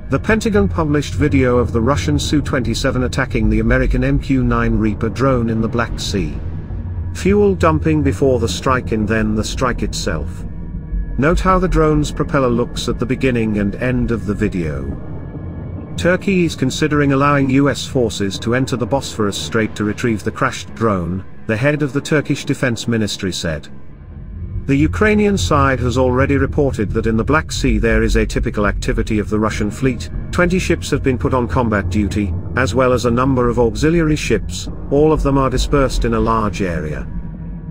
The Pentagon published video of the Russian Su-27 attacking the American MQ-9 Reaper drone in the Black Sea. Fuel dumping before the strike and then the strike itself. Note how the drone's propeller looks at the beginning and end of the video. Turkey is considering allowing US forces to enter the Bosphorus Strait to retrieve the crashed drone, the head of the Turkish Defense Ministry said. The Ukrainian side has already reported that in the Black Sea there is atypical activity of the Russian fleet. 20 ships have been put on combat duty, as well as a number of auxiliary ships. All of them are dispersed in a large area.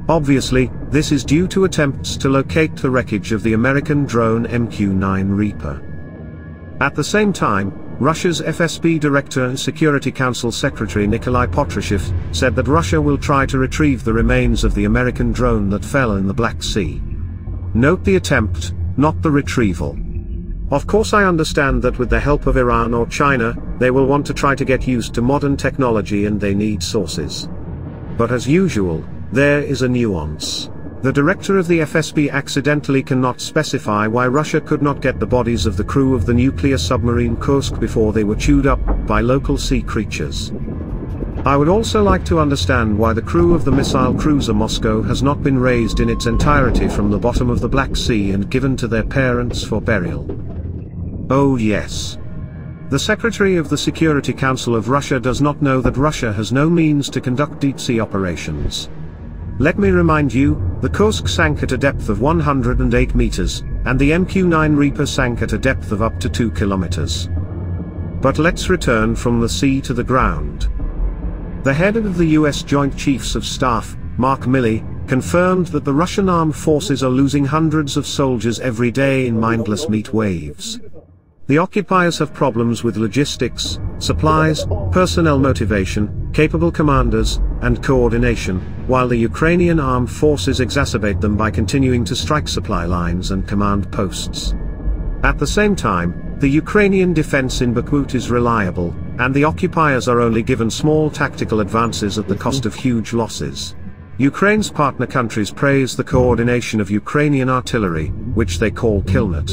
Obviously, this is due to attempts to locate the wreckage of the American drone MQ-9 Reaper. At the same time, Russia's FSB Director and Security Council Secretary Nikolai Patrushev said that Russia will try to retrieve the remains of the American drone that fell in the Black Sea. Note the attempt, not the retrieval. Of course I understand that with the help of Iran or China, they will want to try to get used to modern technology and they need sources. But as usual, there is a nuance. The director of the FSB accidentally cannot specify why Russia could not get the bodies of the crew of the nuclear submarine Kursk before they were chewed up by local sea creatures. I would also like to understand why the crew of the missile cruiser Moscow has not been raised in its entirety from the bottom of the Black Sea and given to their parents for burial. Oh yes. The Secretary of the Security Council of Russia does not know that Russia has no means to conduct deep-sea operations. Let me remind you, the Kursk sank at a depth of 108 meters, and the MQ-9 Reaper sank at a depth of up to 2 kilometers. But let's return from the sea to the ground. The head of the US Joint Chiefs of Staff, Mark Milley, confirmed that the Russian armed forces are losing hundreds of soldiers every day in mindless meat waves. The occupiers have problems with logistics, supplies, personnel motivation, capable commanders, and coordination, while the Ukrainian armed forces exacerbate them by continuing to strike supply lines and command posts. At the same time, the Ukrainian defense in Bakhmut is reliable, and the occupiers are only given small tactical advances at the cost of huge losses. Ukraine's partner countries praise the coordination of Ukrainian artillery, which they call Killnet.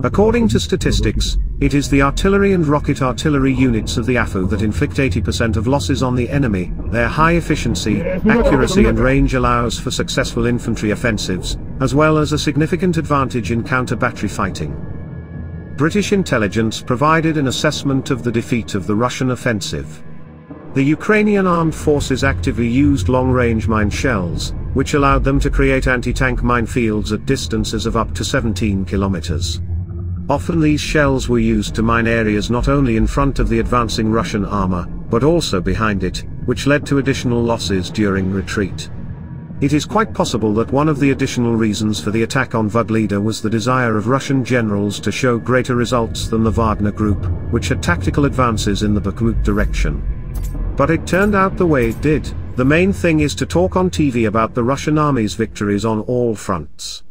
According to statistics, it is the artillery and rocket artillery units of the AFU that inflict 80% of losses on the enemy. Their high efficiency, accuracy and range allows for successful infantry offensives, as well as a significant advantage in counter-battery fighting. British intelligence provided an assessment of the defeat of the Russian offensive. The Ukrainian armed forces actively used long-range mine shells, which allowed them to create anti-tank minefields at distances of up to 17 kilometers. Often these shells were used to mine areas not only in front of the advancing Russian armor, but also behind it, which led to additional losses during retreat. It is quite possible that one of the additional reasons for the attack on Vugleda was the desire of Russian generals to show greater results than the Wagner Group, which had tactical advances in the Bakhmut direction. But it turned out the way it did. The main thing is to talk on TV about the Russian army's victories on all fronts.